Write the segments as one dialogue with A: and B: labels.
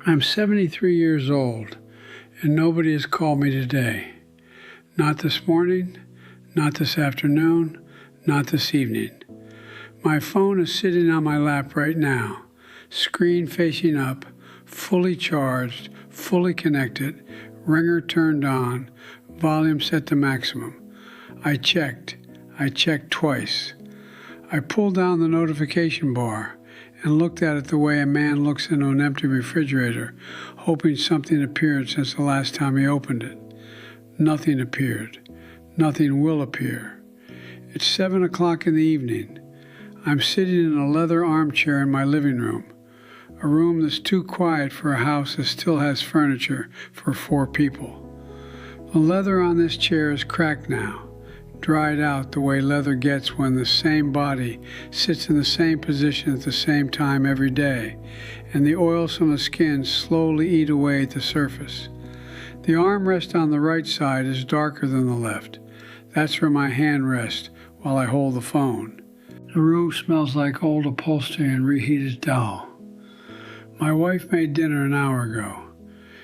A: I'm 73 years old, and nobody has called me today. Not this morning, not this afternoon, not this evening. My phone is sitting on my lap right now, screen facing up, fully charged, fully connected, ringer turned on, volume set to maximum. I checked twice. I pulled down the notification bar and looked at it the way a man looks into an empty refrigerator, hoping something appeared since the last time he opened it. Nothing appeared. Nothing will appear. It's 7 o'clock in the evening. I'm sitting in a leather armchair in my living room, a room that's too quiet for a house that still has furniture for 4 people. The leather on this chair is cracked now, dried out the way leather gets when the same body sits in the same position at the same time every day, and the oils from the skin slowly eat away at the surface. The armrest on the right side is darker than the left. That's where my hand rests while I hold the phone. The room smells like old upholstery and reheated dough. My wife made dinner an hour ago.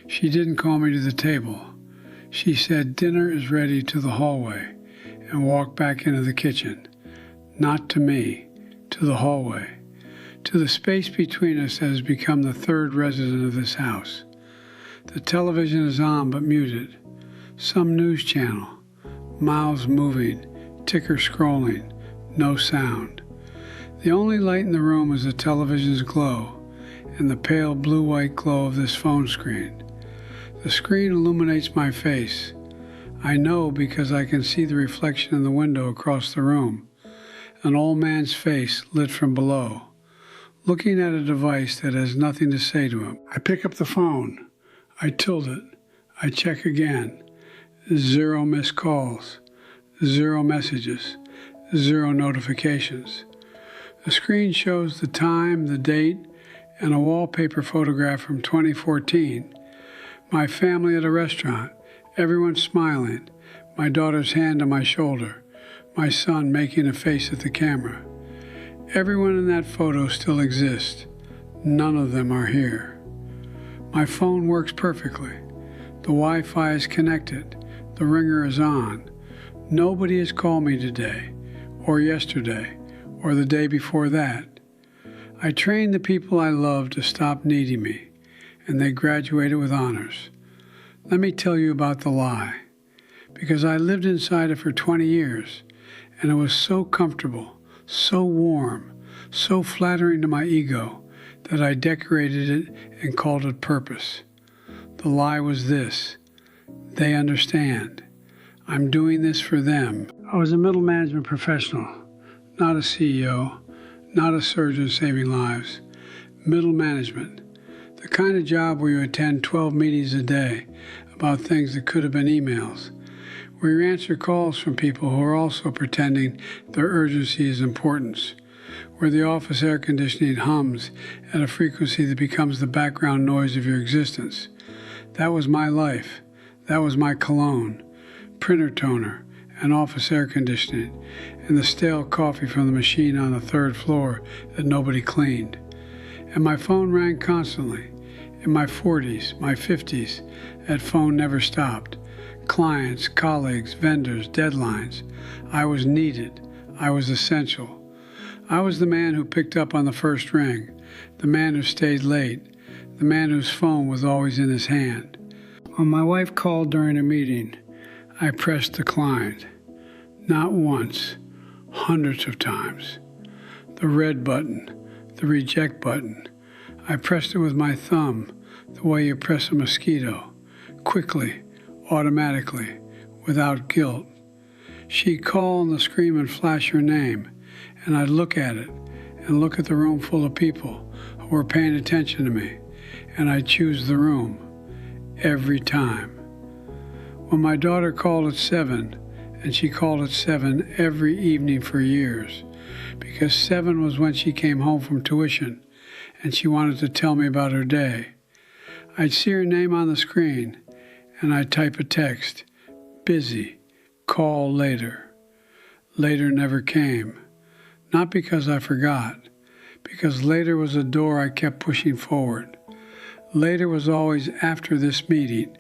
A: She didn't call me to the table. She said dinner is ready to the hallway, and walked back into the kitchen. Not to me, to the hallway, to the space between us that has become the third resident of this house. The television is on but muted. Some news channel, mouths moving, ticker scrolling, no sound. The only light in the room is the television's glow and the pale blue-white glow of this phone screen. The screen illuminates my face. I know because I can see the reflection in the window across the room, an old man's face lit from below, looking at a device that has nothing to say to him. I pick up the phone. I tilt it. I check again. 0 missed calls, 0 messages, 0 notifications. The screen shows the time, the date, and a wallpaper photograph from 2014. My family at a restaurant. Everyone smiling, my daughter's hand on my shoulder, my son making a face at the camera. Everyone in that photo still exists. None of them are here. My phone works perfectly. The Wi-Fi is connected. The ringer is on. Nobody has called me today, or yesterday, or the day before that. I trained the people I love to stop needing me, and they graduated with honors. Let me tell you about the lie, because I lived inside it for 20 years, and it was so comfortable, so warm, so flattering to my ego that I decorated it and called it purpose. The lie was this: they understand. I'm doing this for them. I was a middle management professional, not a CEO, not a surgeon saving lives. Middle management. The kind of job where you attend 12 meetings a day about things that could have been emails, where you answer calls from people who are also pretending their urgency is importance, where the office air conditioning hums at a frequency that becomes the background noise of your existence. That was my life. That was my cologne, printer toner, and office air conditioning, and the stale coffee from the machine on the 3rd floor that nobody cleaned. And my phone rang constantly. In my 40s, my 50s, that phone never stopped. Clients, colleagues, vendors, deadlines. I was needed. I was essential. I was the man who picked up on the first ring, the man who stayed late, the man whose phone was always in his hand. When my wife called during a meeting, I pressed declined. Not once, hundreds of times. The red button, the reject button. I pressed it with my thumb, the way you press a mosquito, quickly, automatically, without guilt. She'd call on the screen and flash her name, and I'd look at it, and look at the room full of people who were paying attention to me, and I'd choose the room, every time. When my daughter called at 7, and she called at 7 every evening for years, because 7 was when she came home from tuition, and she wanted to tell me about her day. I'd see her name on the screen, and I'd type a text, busy, call later. Later never came, not because I forgot, because later was a door I kept pushing forward. Later was always after this meeting,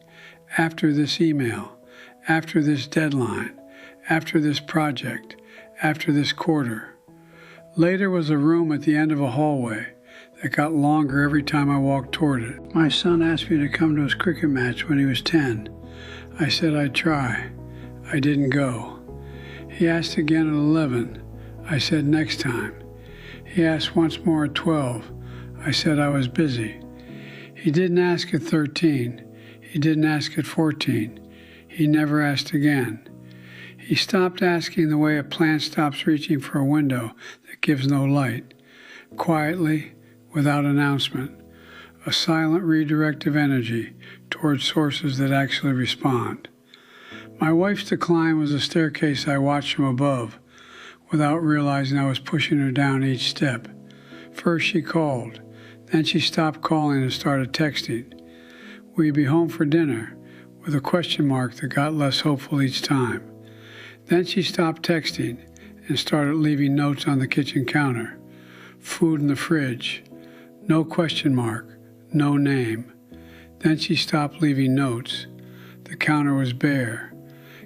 A: after this email, after this deadline, after this project, after this quarter. Later was a room at the end of a hallway that got longer every time I walked toward it. My son asked me to come to his cricket match when he was 10. I said I'd try. I didn't go. He asked again at 11. I said next time. He asked once more at 12. I said I was busy. He didn't ask at 13. He didn't ask at 14. He never asked again. He stopped asking the way a plant stops reaching for a window that gives no light. Quietly, without announcement, a silent redirect of energy towards sources that actually respond. My wife's decline was a staircase I watched from above, without realizing I was pushing her down each step. First she called, then she stopped calling and started texting. Will you be home for dinner? With a question mark that got less hopeful each time. Then she stopped texting and started leaving notes on the kitchen counter. Food in the fridge. No question mark, no name. Then she stopped leaving notes. The counter was bare.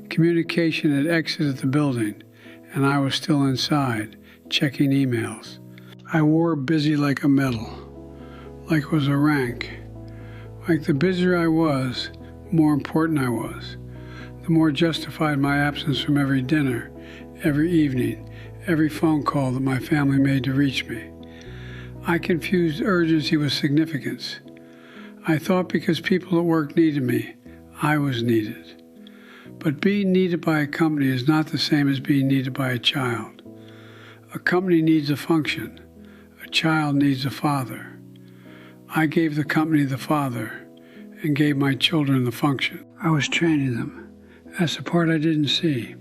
A: Communication had exited the building, and I was still inside, checking emails. I wore busy like a medal, like it was a rank. Like the busier I was, the more important I was. The more justified my absence from every dinner, every evening, every phone call that my family made to reach me. I confused urgency with significance. I thought because people at work needed me, I was needed. But being needed by a company is not the same as being needed by a child. A company needs a function. A child needs a father. I gave the company the father and gave my children the function. I was training them. That's the part I didn't see.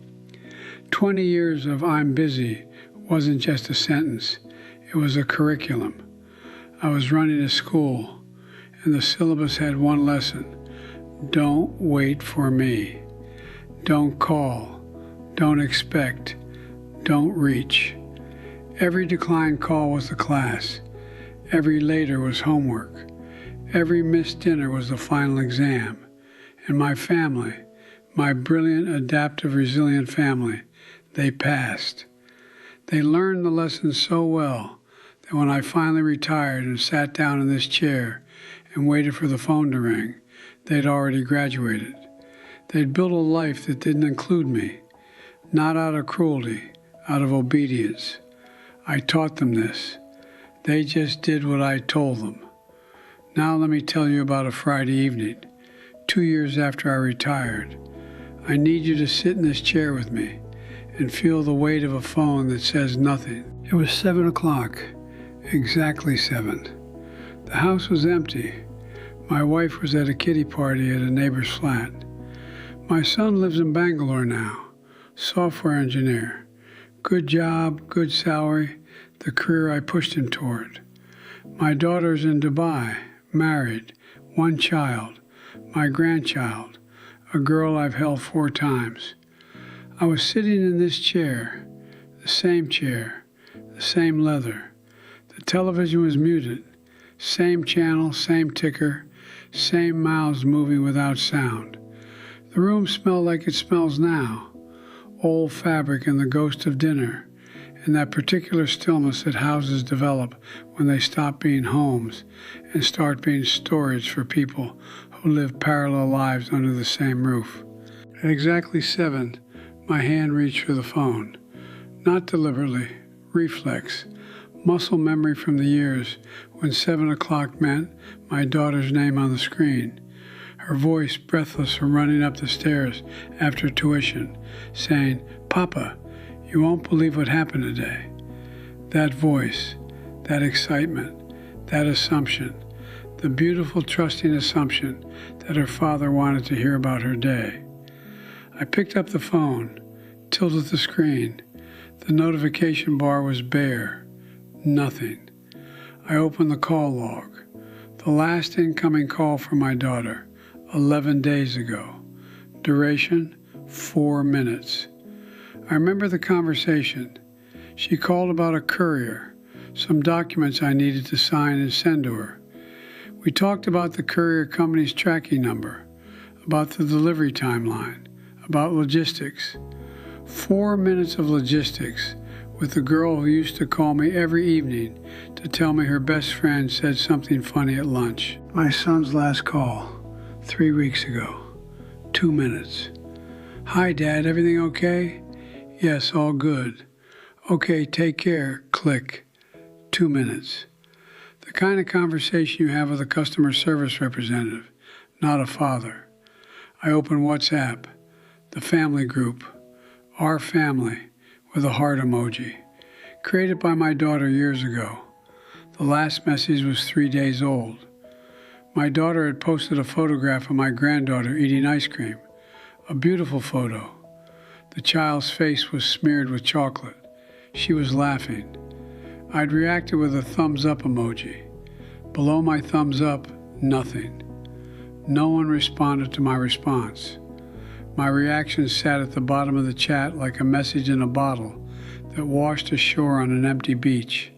A: 20 years of I'm busy wasn't just a sentence. It was a curriculum. I was running a school, and the syllabus had one lesson. Don't wait for me. Don't call. Don't expect. Don't reach. Every declined call was a class. Every later was homework. Every missed dinner was the final exam. And my family, my brilliant, adaptive, resilient family, they passed. They learned the lesson so well that when I finally retired and sat down in this chair and waited for the phone to ring, they'd already graduated. They'd built a life that didn't include me, not out of cruelty, out of obedience. I taught them this. They just did what I told them. Now let me tell you about a Friday evening, 2 years after I retired. I need you to sit in this chair with me and feel the weight of a phone that says nothing. It was 7 o'clock, exactly 7. The house was empty. My wife was at a kiddie party at a neighbor's flat. My son lives in Bangalore now, software engineer. Good job, good salary, the career I pushed him toward. My daughter's in Dubai, married, 1 child, my grandchild, a girl I've held 4 times. I was sitting in this chair, the same leather. The television was muted, same channel, same ticker, same mouths moving without sound. The room smelled like it smells now, old fabric and the ghost of dinner, and that particular stillness that houses develop when they stop being homes and start being storage for people who live parallel lives under the same roof. At exactly 7, my hand reached for the phone. Not deliberately, reflex, muscle memory from the years when 7 o'clock meant my daughter's name on the screen. Her voice breathless from running up the stairs after tuition, saying, "Papa, you won't believe what happened today." That voice, that excitement, that assumption, the beautiful trusting assumption that her father wanted to hear about her day. I picked up the phone, tilted the screen. The notification bar was bare. Nothing. I opened the call log. The last incoming call from my daughter, 11 days ago. Duration, 4 minutes. I remember the conversation. She called about a courier, some documents I needed to sign and send to her. We talked about the courier company's tracking number, about the delivery timeline, about logistics. 4 minutes of logistics with the girl who used to call me every evening to tell me her best friend said something funny at lunch. My son's last call, 3 weeks ago. 2 minutes. Hi, Dad, everything okay? Yes, all good. Okay, take care. Click. 2 minutes. The kind of conversation you have with a customer service representative, not a father. I open WhatsApp, the family group, Our Family, with a heart emoji, created by my daughter years ago. The last message was 3 days old. My daughter had posted a photograph of my granddaughter eating ice cream, a beautiful photo. The child's face was smeared with chocolate. She was laughing. I'd reacted with a thumbs up emoji. Below my thumbs up, nothing. No one responded to my response. My reaction sat at the bottom of the chat like a message in a bottle that washed ashore on an empty beach.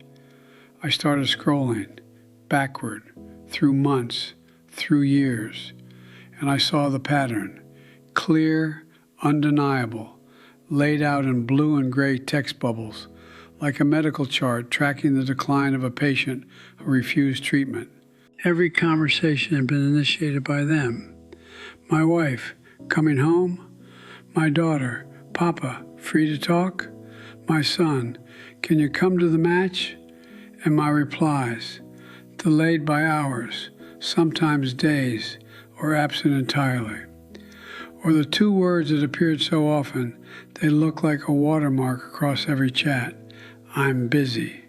A: I started scrolling, backward, through months, through years, and I saw the pattern, clear, undeniable, laid out in blue and gray text bubbles, like a medical chart tracking the decline of a patient who refused treatment. Every conversation had been initiated by them. My wife, coming home? My daughter, Papa, free to talk? My son, can you come to the match? And my replies, delayed by hours, sometimes days, or absent entirely. Or the 2 words that appeared so often, they look like a watermark across every chat. I'm busy.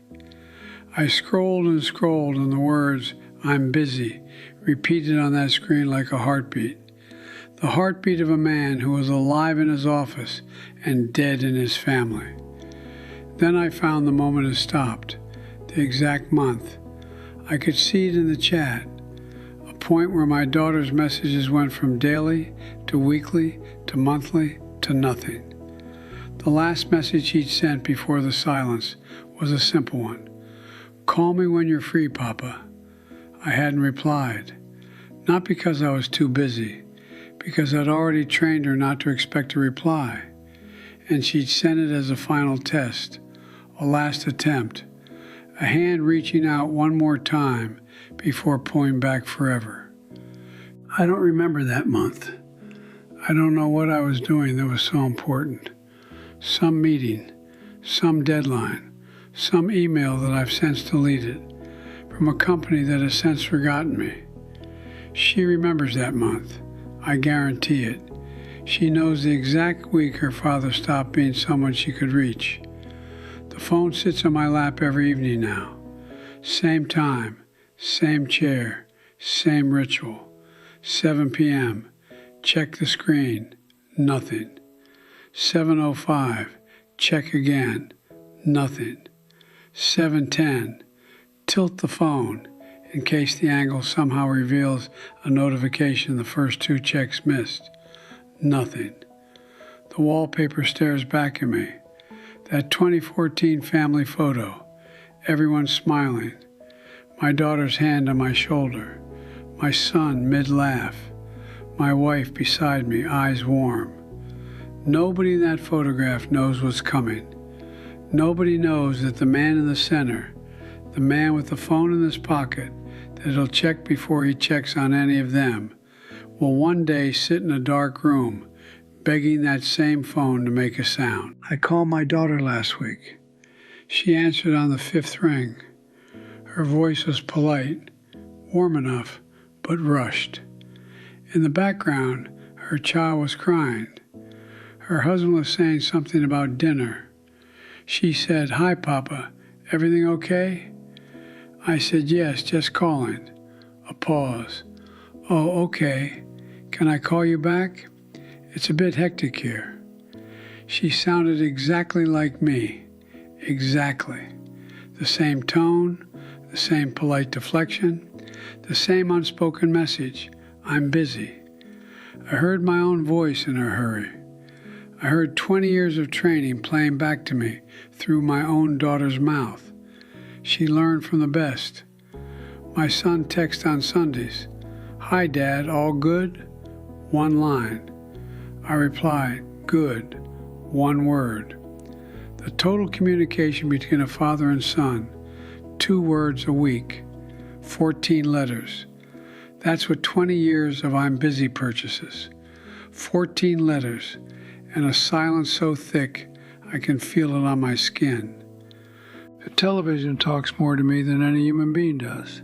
A: I scrolled and scrolled, and the words, I'm busy, repeated on that screen like a heartbeat. The heartbeat of a man who was alive in his office and dead in his family. Then I found the moment had stopped, the exact month. I could see it in the chat, a point where my daughter's messages went from daily to weekly to monthly to nothing. The last message he'd sent before the silence was a simple one. Call me when you're free, Papa. I hadn't replied, not because I was too busy, because I'd already trained her not to expect a reply, and she'd sent it as a final test, a last attempt, a hand reaching out one more time before pulling back forever. I don't remember that month. I don't know what I was doing that was so important. Some meeting, some deadline, some email that I've since deleted, from a company that has since forgotten me. She remembers that month. I guarantee it. She knows the exact week her father stopped being someone she could reach. The phone sits on my lap every evening now. Same time, same chair, same ritual. 7 p.m. Check the screen. Nothing. 7:05. Check again. Nothing. 7:10. Tilt the phone in case the angle somehow reveals a notification the first 2 checks missed. Nothing. The wallpaper stares back at me. That 2014 family photo. Everyone smiling. My daughter's hand on my shoulder. My son mid-laugh. My wife beside me, eyes warm. Nobody in that photograph knows what's coming. Nobody knows that the man in the center, the man with the phone in his pocket that he'll check before he checks on any of them, will one day sit in a dark room begging that same phone to make a sound. I called my daughter last week. She answered on the 5th ring. Her voice was polite, warm enough, but rushed. In the background, her child was crying. Her husband was saying something about dinner. She said, "Hi, Papa. Everything okay?" I said, "Yes, just calling." A pause. "Oh, okay. Can I call you back? It's a bit hectic here." She sounded exactly like me. Exactly. The same tone, the same polite deflection, the same unspoken message. I'm busy. I heard my own voice in her hurry. I heard 20 years of training playing back to me through my own daughter's mouth. She learned from the best. My son texts on Sundays, "Hi, Dad, all good?" One line. I reply, "Good," one word. The total communication between a father and son, 2 words a week, 14 letters. That's what 20 years of I'm busy purchases. 14 letters, and a silence so thick I can feel it on my skin. The television talks more to me than any human being does.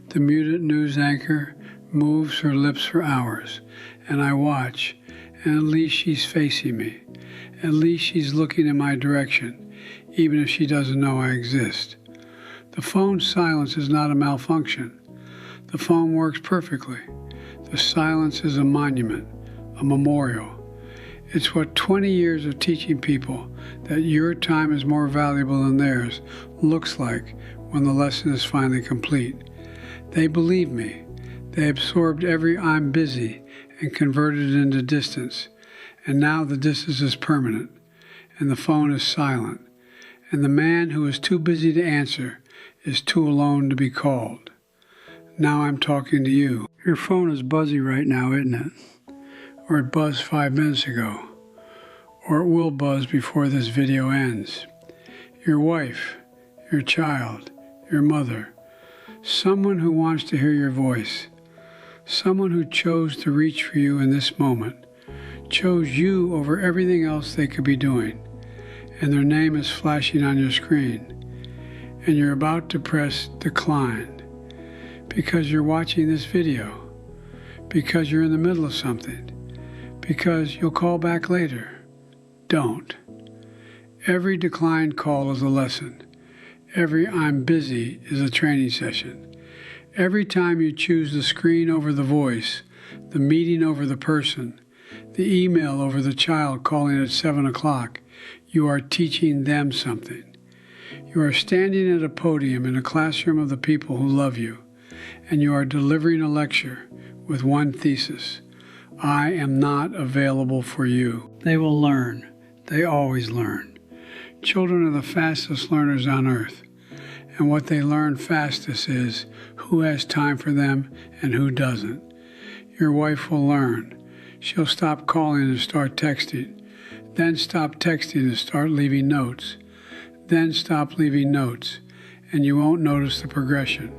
A: The muted news anchor moves her lips for hours, and I watch, and at least she's facing me. At least she's looking in my direction, even if she doesn't know I exist. The phone's silence is not a malfunction. The phone works perfectly. The silence is a monument, a memorial. It's what 20 years of teaching people that your time is more valuable than theirs looks like when the lesson is finally complete. They believe me. They absorbed every "I'm busy" and converted it into distance. And now the distance is permanent, and the phone is silent. And the man who is too busy to answer is too alone to be called. Now I'm talking to you. Your phone is buzzy right now, isn't it? Or it buzzed 5 minutes ago. Or it will buzz before this video ends. Your wife, your child, your mother, someone who wants to hear your voice, someone who chose to reach for you in this moment, chose you over everything else they could be doing, and their name is flashing on your screen, and you're about to press decline because you're watching this video, because you're in the middle of something, because you'll call back later. Don't. Every declined call is a lesson. Every "I'm busy" is a training session. Every time you choose the screen over the voice, the meeting over the person, the email over the child calling at 7 o'clock, you are teaching them something. You are standing at a podium in a classroom of the people who love you, and you are delivering a lecture with one thesis: I am not available for you. They will learn. They always learn. Children are the fastest learners on earth, and what they learn fastest is who has time for them and who doesn't. Your wife will learn. She'll stop calling and start texting, then stop texting and start leaving notes, then stop leaving notes, and you won't notice the progression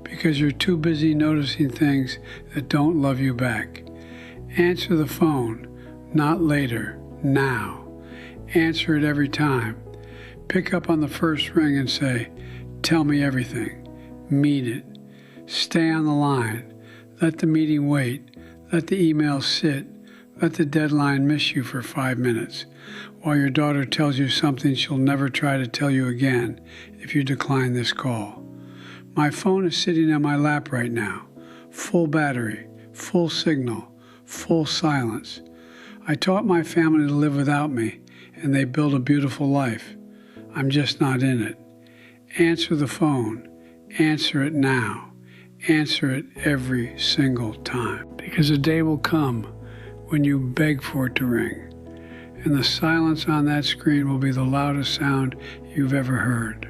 A: because you're too busy noticing things that don't love you back. Answer the phone, not later, now. Answer it every time. Pick up on the first ring and say, "Tell me everything." Mean it. Stay on the line. Let the meeting wait. Let the email sit. Let the deadline miss you for 5 minutes while your daughter tells you something she'll never try to tell you again if you decline this call. My phone is sitting on my lap right now. Full battery, full signal, full silence. I taught my family to live without me, and they built a beautiful life. I'm just not in it. Answer the phone. Answer it now. Answer it every single time. Because a day will come when you beg for it to ring, and the silence on that screen will be the loudest sound you've ever heard.